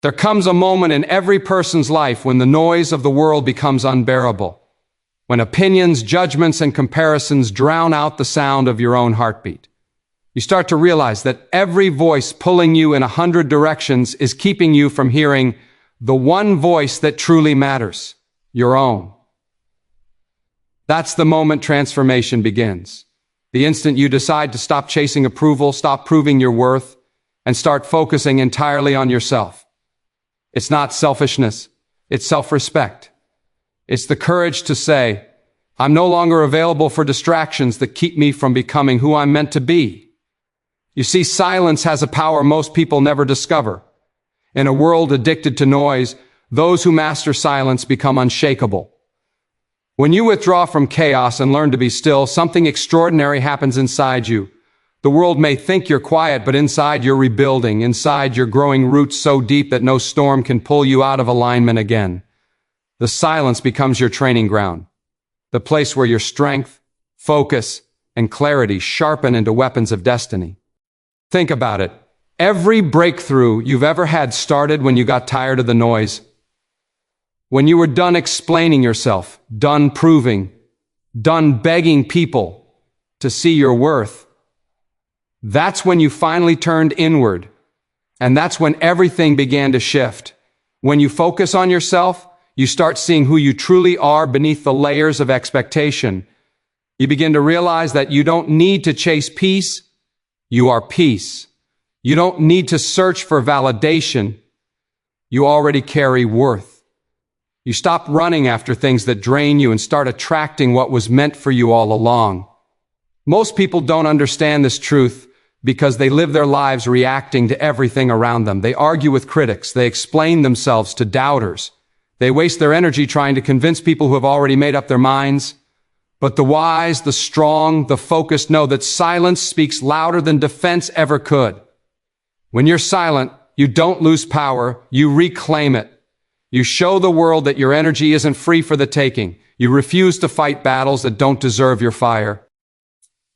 There comes a moment in every person's life when the noise of the world becomes unbearable, when opinions, judgments, and comparisons drown out the sound of your own heartbeat. You start to realize that every voice pulling you in 100 directions is keeping you from hearing the one voice that truly matters, your own. That's the moment transformation begins. The instant you decide to stop chasing approval, stop proving your worth, and start focusing entirely on yourself. It's not selfishness, it's self-respect. It's the courage to say, I'm no longer available for distractions that keep me from becoming who I'm meant to be. You see, silence has a power most people never discover. In a world addicted to noise, those who master silence become unshakable. When you withdraw from chaos and learn to be still, something extraordinary happens inside you. The world may think you're quiet, but inside you're rebuilding. Inside you're growing roots so deep that no storm can pull you out of alignment again. The silence becomes your training ground, the place where your strength, focus, and clarity sharpen into weapons of destiny. Think about it. Every breakthrough you've ever had started when you got tired of the noise. When you were done explaining yourself, done proving, done begging people to see your worth. That's when you finally turned inward. And that's when everything began to shift. When you focus on yourself, you start seeing who you truly are beneath the layers of expectation. You begin to realize that you don't need to chase peace. You are peace. You don't need to search for validation. You already carry worth. You stop running after things that drain you and start attracting what was meant for you all along. Most people don't understand this truth because they live their lives reacting to everything around them. They argue with critics. They explain themselves to doubters. They waste their energy trying to convince people who have already made up their minds. But the wise, the strong, the focused know that silence speaks louder than defense ever could. When you're silent, you don't lose power, you reclaim it. You show the world that your energy isn't free for the taking. You refuse to fight battles that don't deserve your fire.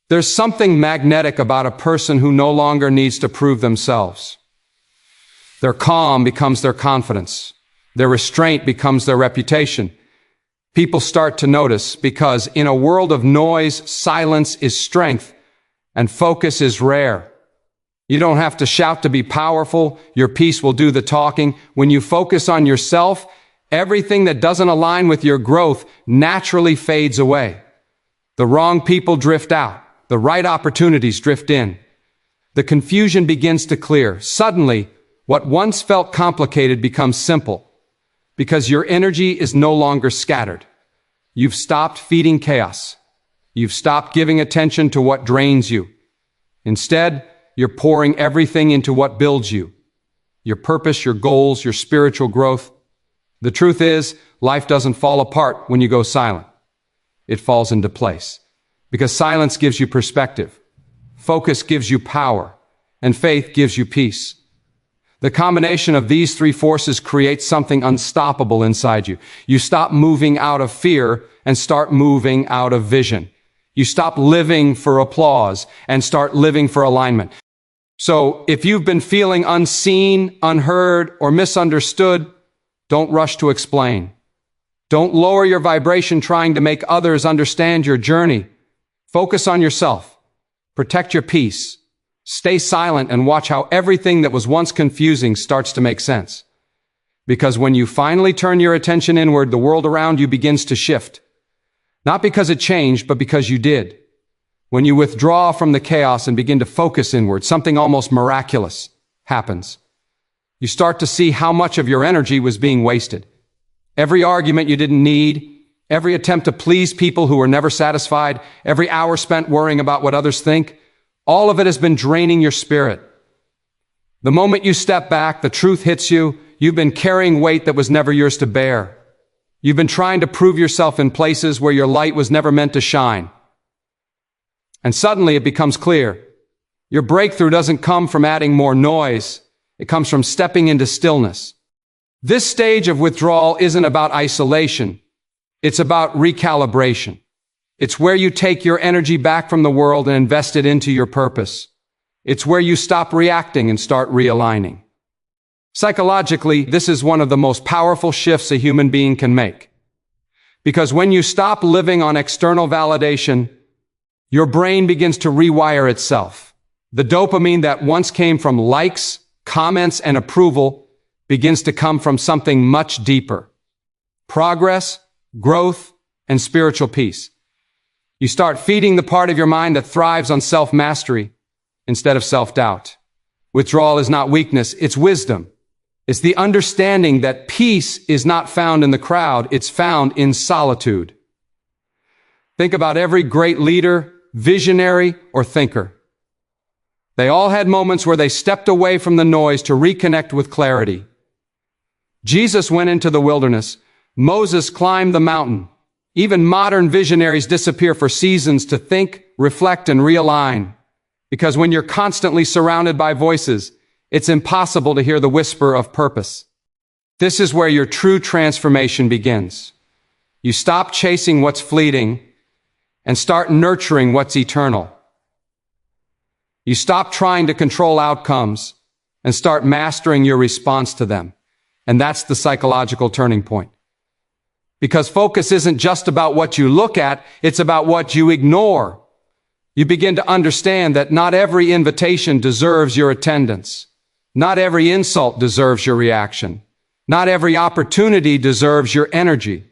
There's something magnetic about a person who no longer needs to prove themselves. Their calm becomes their confidence. Their restraint becomes their reputation. People start to notice because in a world of noise, silence is strength and focus is rare. You don't have to shout to be powerful. Your peace will do the talking. When you focus on yourself, everything that doesn't align with your growth naturally fades away. The wrong people drift out. The right opportunities drift in. The confusion begins to clear. Suddenly, what once felt complicated becomes simple because your energy is no longer scattered. You've stopped feeding chaos. You've stopped giving attention to what drains you. Instead, you're pouring everything into what builds you. Your purpose, your goals, your spiritual growth. The truth is, life doesn't fall apart when you go silent. It falls into place. Because silence gives you perspective, focus gives you power, and faith gives you peace. The combination of these three forces creates something unstoppable inside you. You stop moving out of fear and start moving out of vision. You stop living for applause and start living for alignment. So if you've been feeling unseen, unheard, or misunderstood, don't rush to explain. Don't lower your vibration trying to make others understand your journey. Focus on yourself. Protect your peace. Stay silent and watch how everything that was once confusing starts to make sense. Because when you finally turn your attention inward, the world around you begins to shift. Not because it changed, but because you did. When you withdraw from the chaos and begin to focus inward, something almost miraculous happens. You start to see how much of your energy was being wasted. Every argument you didn't need, every attempt to please people who were never satisfied, every hour spent worrying about what others think, all of it has been draining your spirit. The moment you step back, the truth hits you. You've been carrying weight that was never yours to bear. You've been trying to prove yourself in places where your light was never meant to shine. And suddenly it becomes clear. Your breakthrough doesn't come from adding more noise. It comes from stepping into stillness. This stage of withdrawal isn't about isolation. It's about recalibration. It's where you take your energy back from the world and invest it into your purpose. It's where you stop reacting and start realigning. Psychologically, this is one of the most powerful shifts a human being can make. Because when you stop living on external validation, your brain begins to rewire itself. The dopamine that once came from likes, comments, and approval begins to come from something much deeper. Progress, growth, and spiritual peace. You start feeding the part of your mind that thrives on self-mastery instead of self-doubt. Withdrawal is not weakness, it's wisdom. It's the understanding that peace is not found in the crowd, it's found in solitude. Think about every great leader, visionary, or thinker. They all had moments where they stepped away from the noise to reconnect with clarity. Jesus went into the wilderness. Moses climbed the mountain. Even modern visionaries disappear for seasons to think, reflect, and realign. Because when you're constantly surrounded by voices, it's impossible to hear the whisper of purpose. This is where your true transformation begins. You stop chasing what's fleeting and start nurturing what's eternal. You stop trying to control outcomes and start mastering your response to them. And that's the psychological turning point. Because focus isn't just about what you look at, it's about what you ignore. You begin to understand that not every invitation deserves your attendance. Not every insult deserves your reaction. Not every opportunity deserves your energy.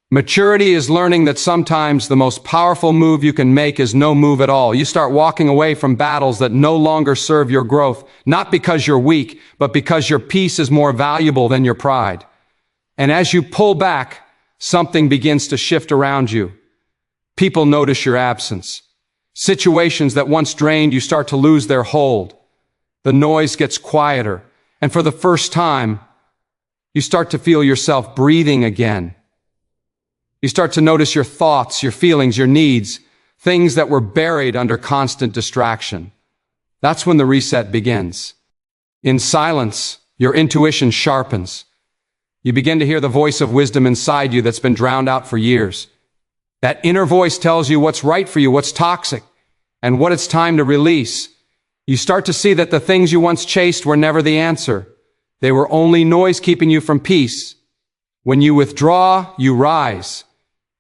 Maturity is learning that sometimes the most powerful move you can make is no move at all. You start walking away from battles that no longer serve your growth, not because you're weak, but because your peace is more valuable than your pride. And as you pull back, something begins to shift around you. People notice your absence. Situations that once drained you start to lose their hold. The noise gets quieter, and for the first time, you start to feel yourself breathing again. You start to notice your thoughts, your feelings, your needs, things that were buried under constant distraction. That's when the reset begins. In silence, your intuition sharpens. You begin to hear the voice of wisdom inside you that's been drowned out for years. That inner voice tells you what's right for you, what's toxic, and what it's time to release. You start to see that the things you once chased were never the answer. They were only noise keeping you from peace. When you withdraw, you rise.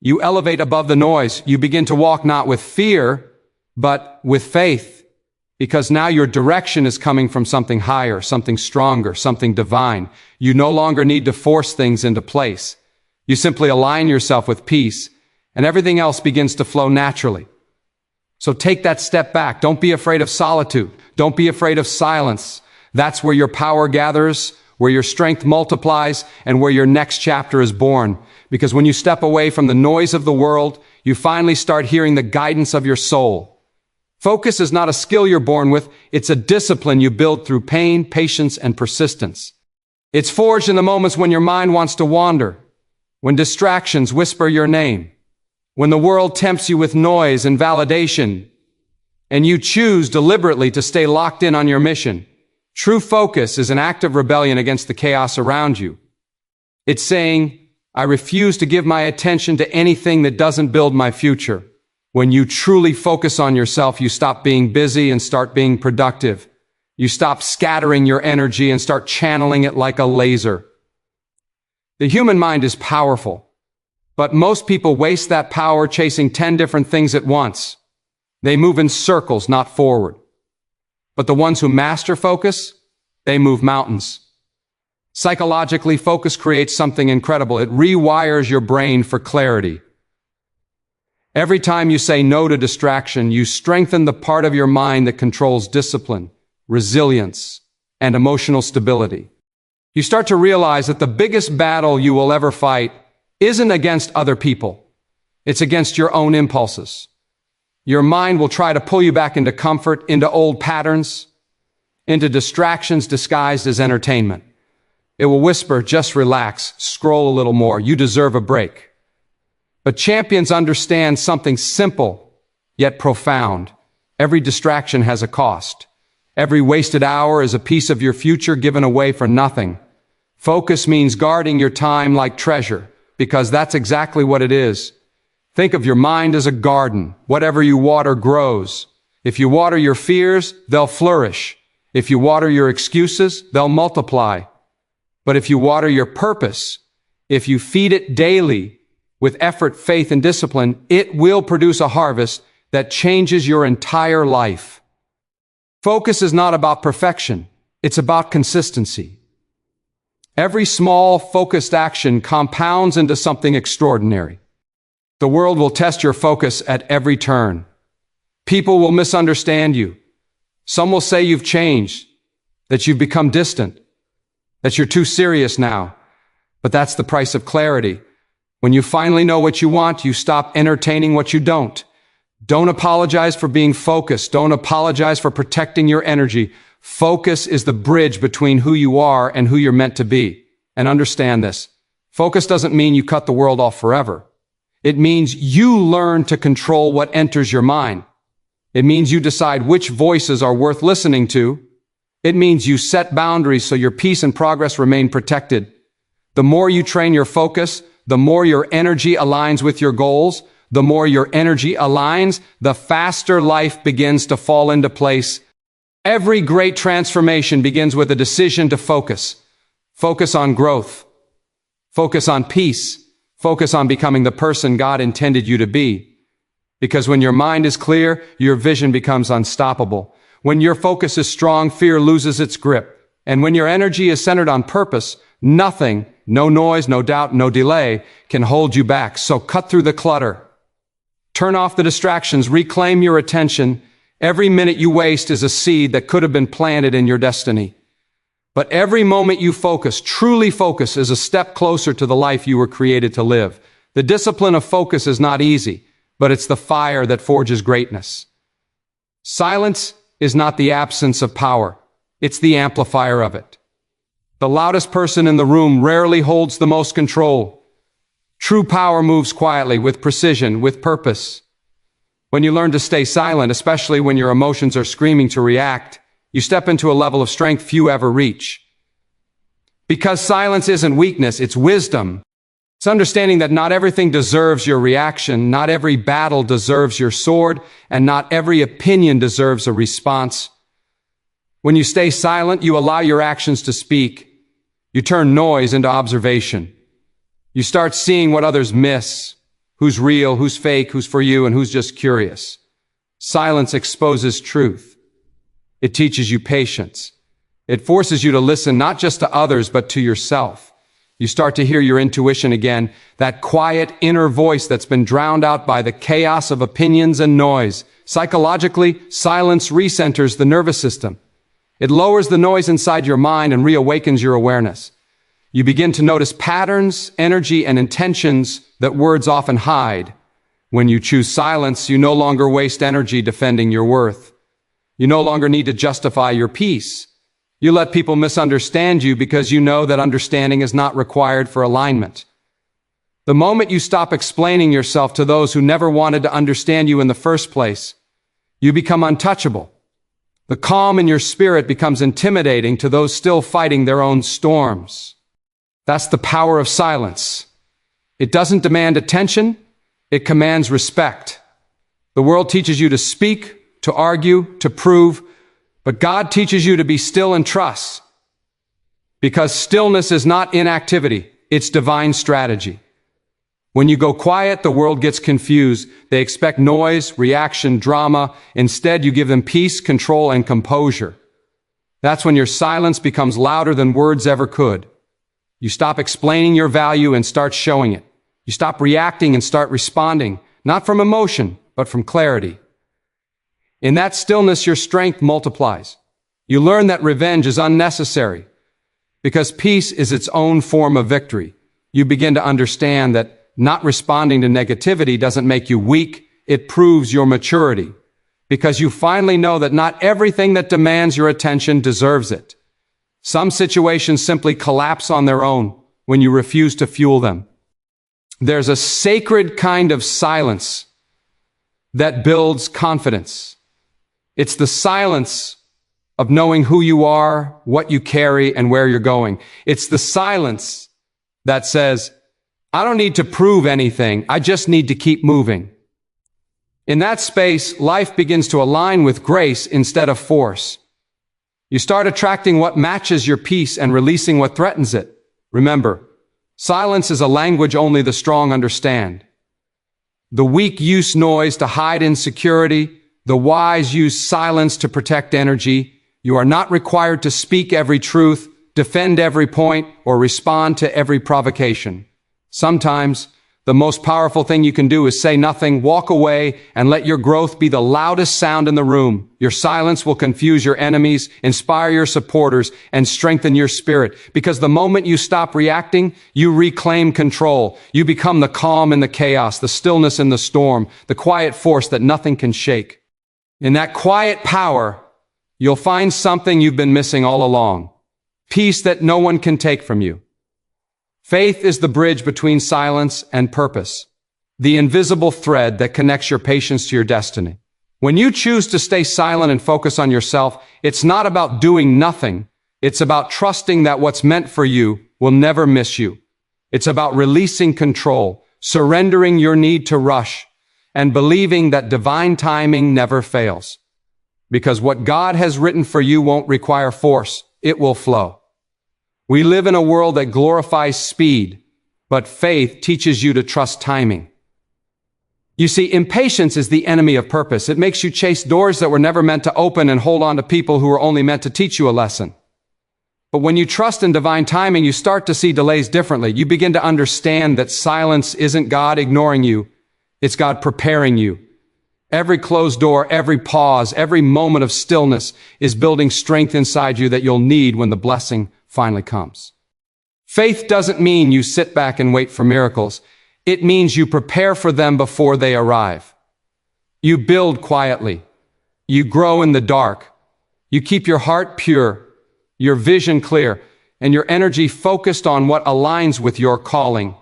You elevate above the noise. You begin to walk not with fear, but with faith. Because now your direction is coming from something higher, something stronger, something divine. You no longer need to force things into place. You simply align yourself with peace, and everything else begins to flow naturally. So take that step back. Don't be afraid of solitude. Don't be afraid of silence. That's where your power gathers, where your strength multiplies, and where your next chapter is born. Because when you step away from the noise of the world, you finally start hearing the guidance of your soul. Focus is not a skill you're born with, it's a discipline you build through pain, patience, and persistence. It's forged in the moments when your mind wants to wander, when distractions whisper your name, when the world tempts you with noise and validation, and you choose deliberately to stay locked in on your mission. True focus is an act of rebellion against the chaos around you. It's saying, I refuse to give my attention to anything that doesn't build my future. When you truly focus on yourself, you stop being busy and start being productive. You stop scattering your energy and start channeling it like a laser. The human mind is powerful, but most people waste that power chasing 10 different things at once. They move in circles, not forward. But the ones who master focus, they move mountains. Psychologically, focus creates something incredible. It rewires your brain for clarity. Every time you say no to distraction, you strengthen the part of your mind that controls discipline, resilience, and emotional stability. You start to realize that the biggest battle you will ever fight isn't against other people. It's against your own impulses. Your mind will try to pull you back into comfort, into old patterns, into distractions disguised as entertainment. It will whisper, just relax, scroll a little more, you deserve a break. But champions understand something simple, yet profound. Every distraction has a cost. Every wasted hour is a piece of your future given away for nothing. Focus means guarding your time like treasure, because that's exactly what it is. Think of your mind as a garden. Whatever you water grows. If you water your fears, they'll flourish. If you water your excuses, they'll multiply. But if you water your purpose, if you feed it daily with effort, faith, and discipline, it will produce a harvest that changes your entire life. Focus is not about perfection. It's about consistency. Every small, focused action compounds into something extraordinary. The world will test your focus at every turn. People will misunderstand you. Some will say you've changed, that you've become distant, that you're too serious now. But that's the price of clarity. When you finally know what you want, you stop entertaining what you don't. Don't apologize for being focused. Don't apologize for protecting your energy. Focus is the bridge between who you are and who you're meant to be. And understand this. Focus doesn't mean you cut the world off forever. It means you learn to control what enters your mind. It means you decide which voices are worth listening to. It means you set boundaries so your peace and progress remain protected. The more you train your focus, the more your energy aligns with your goals. The more your energy aligns, the faster life begins to fall into place. Every great transformation begins with a decision to focus. Focus on growth. Focus on peace. Focus on becoming the person God intended you to be. Because when your mind is clear, your vision becomes unstoppable. When your focus is strong, fear loses its grip. And when your energy is centered on purpose, nothing, no noise, no doubt, no delay, can hold you back. So cut through the clutter. Turn off the distractions. Reclaim your attention. Every minute you waste is a seed that could have been planted in your destiny. But every moment you focus, truly focus, is a step closer to the life you were created to live. The discipline of focus is not easy, but it's the fire that forges greatness. Silence is not the absence of power. It's the amplifier of it. The loudest person in the room rarely holds the most control. True power moves quietly, with precision, with purpose. When you learn to stay silent, especially when your emotions are screaming to react, you step into a level of strength few ever reach. Because silence isn't weakness, it's wisdom. It's understanding that not everything deserves your reaction, not every battle deserves your sword, and not every opinion deserves a response. When you stay silent, you allow your actions to speak. You turn noise into observation. You start seeing what others miss, who's real, who's fake, who's for you, and who's just curious. Silence exposes truth. It teaches you patience. It forces you to listen not just to others, but to yourself. You start to hear your intuition again, that quiet inner voice that's been drowned out by the chaos of opinions and noise. Psychologically, silence recenters the nervous system. It lowers the noise inside your mind and reawakens your awareness. You begin to notice patterns, energy, and intentions that words often hide. When you choose silence, you no longer waste energy defending your worth. You no longer need to justify your peace. You let people misunderstand you because you know that understanding is not required for alignment. The moment you stop explaining yourself to those who never wanted to understand you in the first place, you become untouchable. The calm in your spirit becomes intimidating to those still fighting their own storms. That's the power of silence. It doesn't demand attention, it commands respect. The world teaches you to speak, to argue, to prove, but God teaches you to be still and trust. Because stillness is not inactivity, it's divine strategy. When you go quiet, the world gets confused. They expect noise, reaction, drama. Instead, you give them peace, control, and composure. That's when your silence becomes louder than words ever could. You stop explaining your value and start showing it. You stop reacting and start responding, not from emotion, but from clarity. In that stillness, your strength multiplies. You learn that revenge is unnecessary because peace is its own form of victory. You begin to understand that not responding to negativity doesn't make you weak, it proves your maturity. Because you finally know that not everything that demands your attention deserves it. Some situations simply collapse on their own when you refuse to fuel them. There's a sacred kind of silence that builds confidence. It's the silence of knowing who you are, what you carry, and where you're going. It's the silence that says, I don't need to prove anything, I just need to keep moving. In that space, life begins to align with grace instead of force. You start attracting what matches your peace and releasing what threatens it. Remember, silence is a language only the strong understand. The weak use noise to hide insecurity. The wise use silence to protect energy. You are not required to speak every truth, defend every point, or respond to every provocation. Sometimes, the most powerful thing you can do is say nothing, walk away, and let your growth be the loudest sound in the room. Your silence will confuse your enemies, inspire your supporters, and strengthen your spirit. Because the moment you stop reacting, you reclaim control. You become the calm in the chaos, the stillness in the storm, the quiet force that nothing can shake. In that quiet power, you'll find something you've been missing all along. Peace that no one can take from you. Faith is the bridge between silence and purpose, the invisible thread that connects your patience to your destiny. When you choose to stay silent and focus on yourself, it's not about doing nothing. It's about trusting that what's meant for you will never miss you. It's about releasing control, surrendering your need to rush, and believing that divine timing never fails. Because what God has written for you won't require force, it will flow. We live in a world that glorifies speed, but faith teaches you to trust timing. You see, impatience is the enemy of purpose. It makes you chase doors that were never meant to open and hold on to people who were only meant to teach you a lesson. But when you trust in divine timing, you start to see delays differently. You begin to understand that silence isn't God ignoring you. It's God preparing you. Every closed door, every pause, every moment of stillness is building strength inside you that you'll need when the blessing finally comes. Faith doesn't mean you sit back and wait for miracles. It means you prepare for them before they arrive. You build quietly. You grow in the dark. You keep your heart pure, your vision clear, and your energy focused on what aligns with your calling.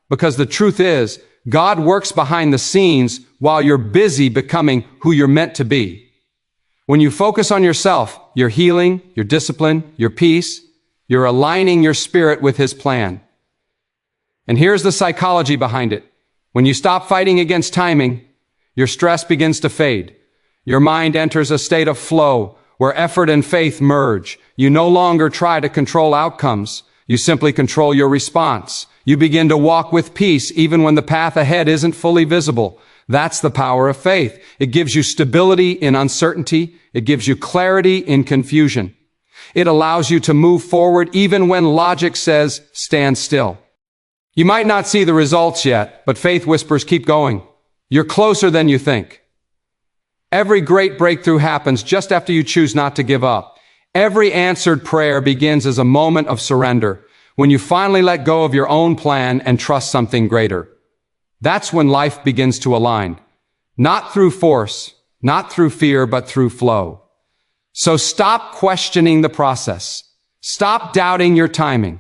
Because the truth is, God works behind the scenes while you're busy becoming who you're meant to be. When you focus on yourself, your healing, your discipline, your peace, you're aligning your spirit with His plan. And here's the psychology behind it. When you stop fighting against timing, your stress begins to fade. Your mind enters a state of flow where effort and faith merge. You no longer try to control outcomes. You simply control your response. You begin to walk with peace even when the path ahead isn't fully visible. That's the power of faith. It gives you stability in uncertainty. It gives you clarity in confusion. It allows you to move forward even when logic says, stand still. You might not see the results yet, but faith whispers, keep going. You're closer than you think. Every great breakthrough happens just after you choose not to give up. Every answered prayer begins as a moment of surrender, when you finally let go of your own plan and trust something greater. That's when life begins to align. Not through force, not through fear, but through flow. So stop questioning the process. Stop doubting your timing.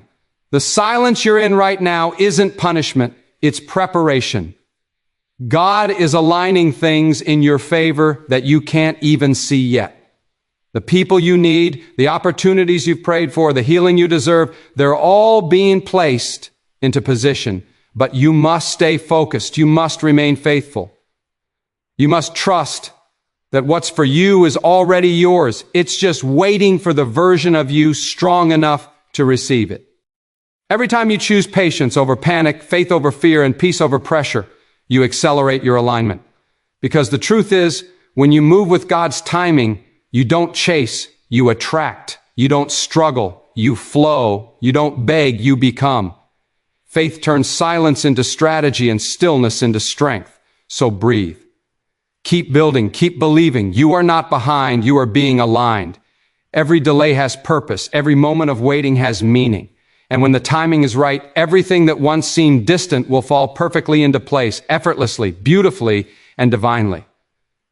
The silence you're in right now isn't punishment, it's preparation. God is aligning things in your favor that you can't even see yet. The people you need, the opportunities you've prayed for, the healing you deserve, they're all being placed into position. But you must stay focused. You must remain faithful. You must trust that what's for you is already yours. It's just waiting for the version of you strong enough to receive it. Every time you choose patience over panic, faith over fear, and peace over pressure, you accelerate your alignment. Because the truth is, when you move with God's timing, you don't chase, you attract. You don't struggle, you flow. You don't beg, you become. Faith turns silence into strategy and stillness into strength. So breathe. Keep building, keep believing. You are not behind, you are being aligned. Every delay has purpose. Every moment of waiting has meaning. And when the timing is right, everything that once seemed distant will fall perfectly into place, effortlessly, beautifully, and divinely.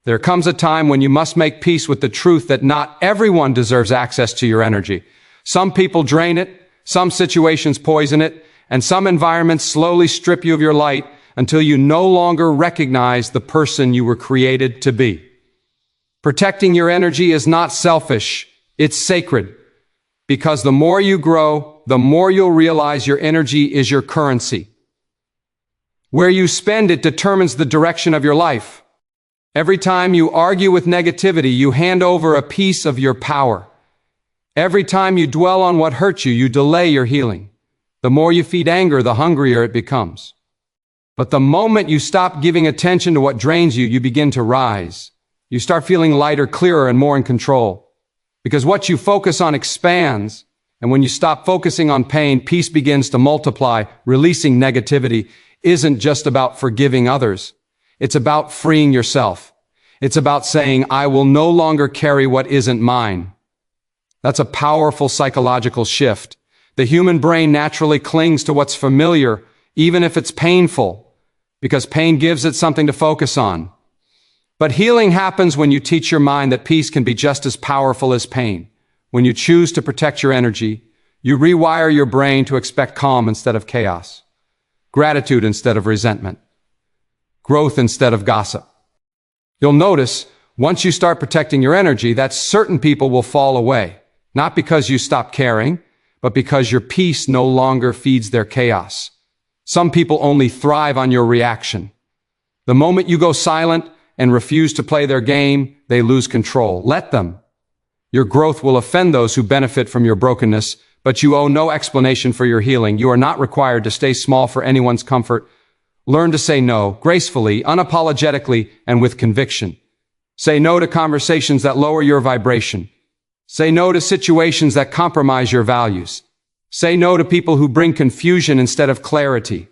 There comes a time when you must make peace with the truth that not everyone deserves access to your energy. Some people drain it, some situations poison it, and some environments slowly strip you of your light until you no longer recognize the person you were created to be. Protecting your energy is not selfish, it's sacred. Because the more you grow, the more you'll realize your energy is your currency. Where you spend it determines the direction of your life. Every time you argue with negativity, you hand over a piece of your power. Every time you dwell on what hurts you, you delay your healing. The more you feed anger, the hungrier it becomes. But the moment you stop giving attention to what drains you, you begin to rise. You start feeling lighter, clearer, and more in control. Because what you focus on expands, and when you stop focusing on pain, peace begins to multiply. Releasing negativity isn't just about forgiving others. It's about freeing yourself. It's about saying, I will no longer carry what isn't mine. That's a powerful psychological shift. The human brain naturally clings to what's familiar, even if it's painful, because pain gives it something to focus on. But healing happens when you teach your mind that peace can be just as powerful as pain. When you choose to protect your energy, you rewire your brain to expect calm instead of chaos, gratitude instead of resentment, growth instead of gossip. You'll notice, once you start protecting your energy, that certain people will fall away, not because you stop caring, but because your peace no longer feeds their chaos. Some people only thrive on your reaction. The moment you go silent and refuse to play their game, they lose control. Let them. Your growth will offend those who benefit from your brokenness, but you owe no explanation for your healing. You are not required to stay small for anyone's comfort. Learn to say no, gracefully, unapologetically, and with conviction. Say no to conversations that lower your vibration. Say no to situations that compromise your values. Say no to people who bring confusion instead of clarity.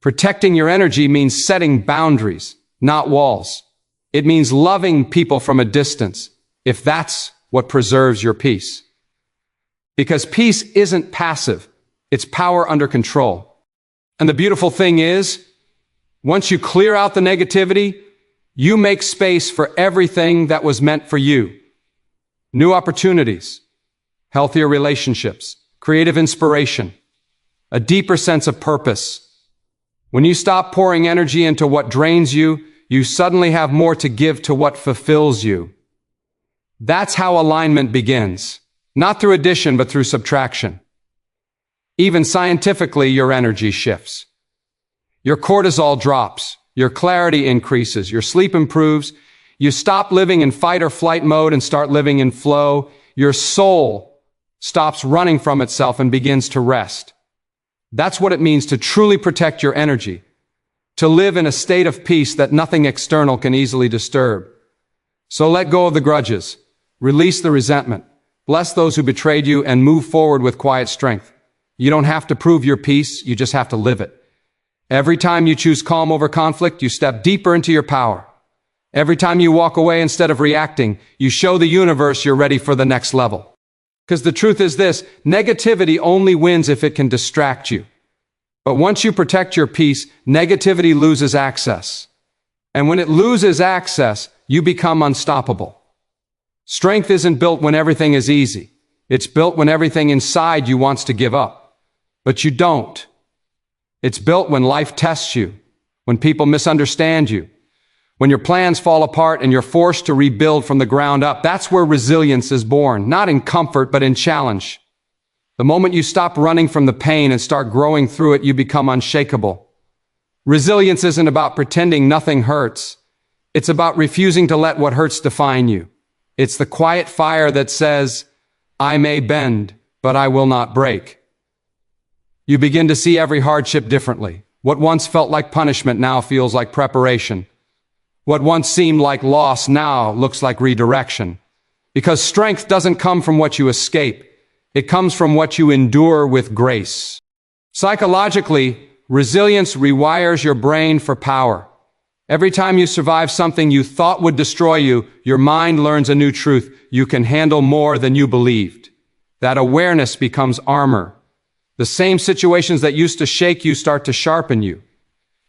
Protecting your energy means setting boundaries, not walls. It means loving people from a distance, if that's what preserves your peace. Because peace isn't passive, it's power under control. And the beautiful thing is, once you clear out the negativity, you make space for everything that was meant for you. New opportunities, healthier relationships, creative inspiration, a deeper sense of purpose. When you stop pouring energy into what drains you, you suddenly have more to give to what fulfills you. That's how alignment begins, not through addition, but through subtraction. Even scientifically, your energy shifts. Your cortisol drops, your clarity increases, your sleep improves. You stop living in fight or flight mode and start living in flow. Your soul stops running from itself and begins to rest. That's what it means to truly protect your energy, to live in a state of peace that nothing external can easily disturb. So let go of the grudges, release the resentment, bless those who betrayed you, and move forward with quiet strength. You don't have to prove your peace, you just have to live it. Every time you choose calm over conflict, you step deeper into your power. Every time you walk away instead of reacting, you show the universe you're ready for the next level. Because the truth is this, negativity only wins if it can distract you. But once you protect your peace, negativity loses access. And when it loses access, you become unstoppable. Strength isn't built when everything is easy. It's built when everything inside you wants to give up. But you don't. It's built when life tests you, when people misunderstand you, when your plans fall apart and you're forced to rebuild from the ground up. That's where resilience is born, not in comfort, but in challenge. The moment you stop running from the pain and start growing through it, you become unshakable. Resilience isn't about pretending nothing hurts. It's about refusing to let what hurts define you. It's the quiet fire that says, I may bend, but I will not break. You begin to see every hardship differently. What once felt like punishment now feels like preparation. What once seemed like loss now looks like redirection. Because strength doesn't come from what you escape. It comes from what you endure with grace. Psychologically, resilience rewires your brain for power. Every time you survive something you thought would destroy you, your mind learns a new truth. You can handle more than you believed. That awareness becomes armor. The same situations that used to shake you start to sharpen you.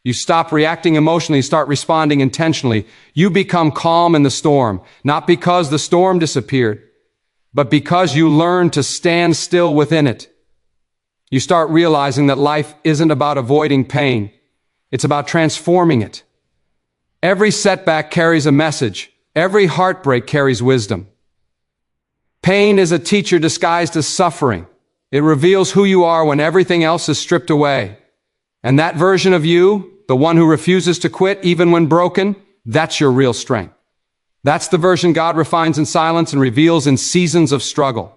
You stop reacting emotionally, start responding intentionally. You become calm in the storm, not because the storm disappeared, but because you learn to stand still within it. You start realizing that life isn't about avoiding pain. It's about transforming it. Every setback carries a message. Every heartbreak carries wisdom. Pain is a teacher disguised as suffering. It reveals who you are when everything else is stripped away. And that version of you, the one who refuses to quit even when broken, that's your real strength. That's the version God refines in silence and reveals in seasons of struggle.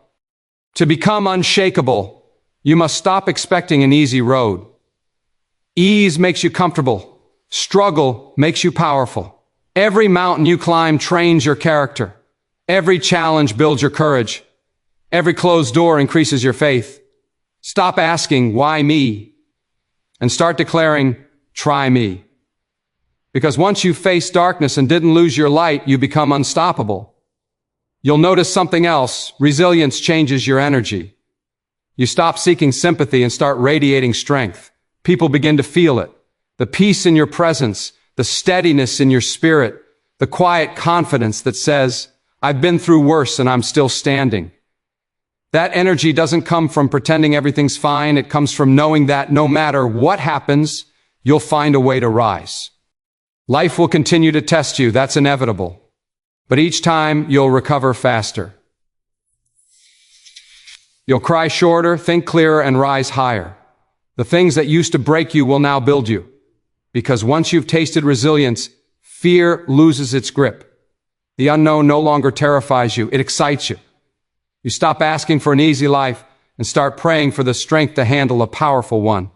To become unshakable, You must stop expecting an easy road. Ease makes you comfortable. Struggle makes you powerful. Every mountain you climb trains your character. Every challenge builds your courage. Every closed door increases your faith. Stop asking, why me? And start declaring, try me. Because once you face darkness and didn't lose your light, you become unstoppable. You'll notice something else. Resilience changes your energy. You stop seeking sympathy and start radiating strength. People begin to feel it. The peace in your presence, the steadiness in your spirit, the quiet confidence that says, I've been through worse and I'm still standing. That energy doesn't come from pretending everything's fine. It comes from knowing that no matter what happens, you'll find a way to rise. Life will continue to test you. That's inevitable. But each time, you'll recover faster. You'll cry shorter, think clearer, and rise higher. The things that used to break you will now build you. Because once you've tasted resilience, fear loses its grip. The unknown no longer terrifies you. It excites you. You stop asking for an easy life and start praying for the strength to handle a powerful one.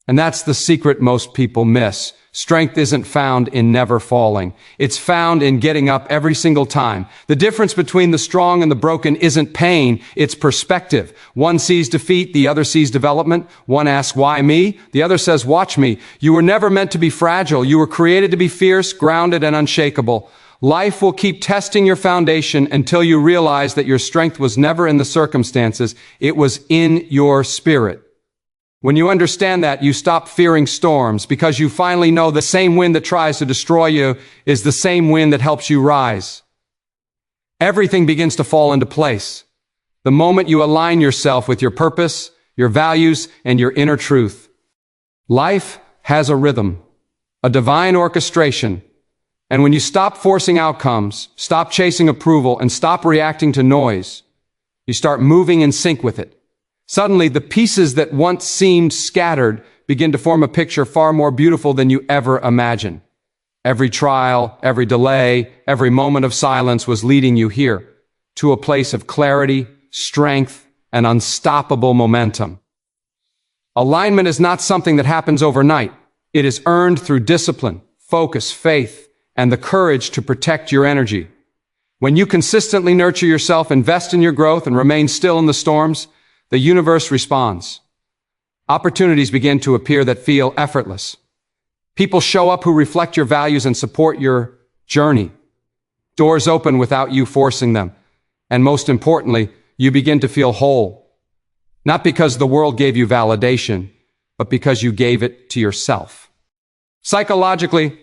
And that's the secret most people miss. Strength isn't found in never falling. It's found in getting up every single time. The difference between the strong and the broken isn't pain, it's perspective. One sees defeat, the other sees development. One asks, why me? The other says, watch me. You were never meant to be fragile. You were created to be fierce, grounded, and unshakable. Life will keep testing your foundation until you realize that your strength was never in the circumstances, it was in your spirit. When you understand that, you stop fearing storms because you finally know the same wind that tries to destroy you is the same wind that helps you rise. Everything begins to fall into place. The moment you align yourself with your purpose, your values, and your inner truth. Life has a rhythm, a divine orchestration. And when you stop forcing outcomes, stop chasing approval, and stop reacting to noise, you start moving in sync with it. Suddenly, the pieces that once seemed scattered begin to form a picture far more beautiful than you ever imagined. Every trial, every delay, every moment of silence was leading you here, to a place of clarity, strength, and unstoppable momentum. Alignment is not something that happens overnight. It is earned through discipline, focus, faith, and the courage to protect your energy. When you consistently nurture yourself, invest in your growth, and remain still in the storms, the universe responds. Opportunities begin to appear that feel effortless. People show up who reflect your values and support your journey. Doors open without you forcing them. And most importantly, you begin to feel whole. Not because the world gave you validation, but because you gave it to yourself. Psychologically,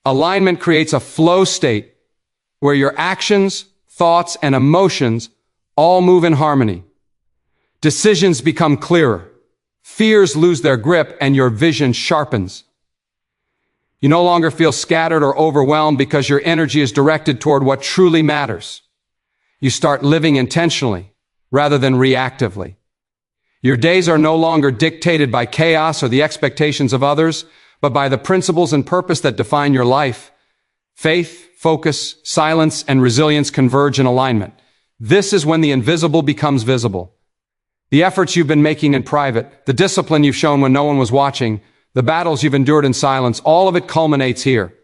alignment creates a flow state where your actions, thoughts, and emotions all move in harmony. Decisions become clearer. Fears lose their grip and your vision sharpens. You no longer feel scattered or overwhelmed because your energy is directed toward what truly matters. You start living intentionally rather than reactively. Your days are no longer dictated by chaos or the expectations of others, but by the principles and purpose that define your life. Faith, focus, silence, and resilience converge in alignment. This is when the invisible becomes visible. The efforts you've been making in private, the discipline you've shown when no one was watching, the battles you've endured in silence, all of it culminates here.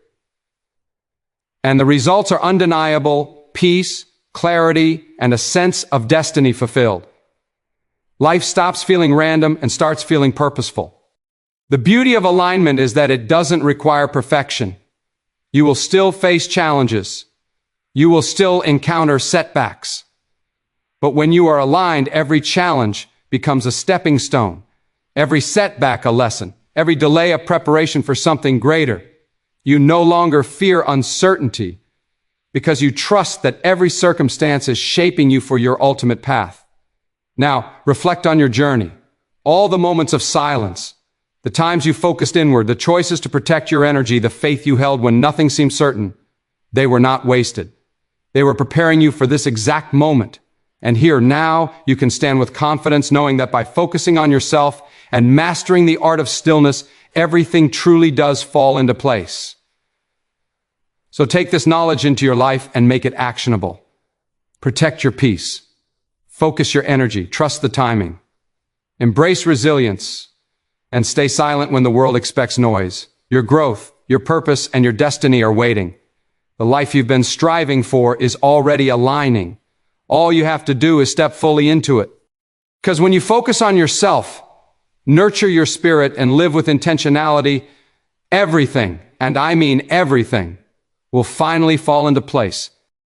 And the results are undeniable: peace, clarity, and a sense of destiny fulfilled. Life stops feeling random and starts feeling purposeful. The beauty of alignment is that it doesn't require perfection. You will still face challenges. You will still encounter setbacks. But when you are aligned, every challenge becomes a stepping stone, every setback a lesson, every delay a preparation for something greater. You no longer fear uncertainty because you trust that every circumstance is shaping you for your ultimate path. Now, reflect on your journey, all the moments of silence, the times you focused inward, the choices to protect your energy, the faith you held when nothing seemed certain. They were not wasted. They were preparing you for this exact moment. And here now, you can stand with confidence knowing that by focusing on yourself and mastering the art of stillness, everything truly does fall into place. So take this knowledge into your life and make it actionable. Protect your peace. Focus your energy. Trust the timing. Embrace resilience and stay silent when the world expects noise. Your growth, your purpose, and your destiny are waiting. The life you've been striving for is already aligning. All you have to do is step fully into it. Because when you focus on yourself, nurture your spirit, and live with intentionality, everything, and I mean everything, will finally fall into place.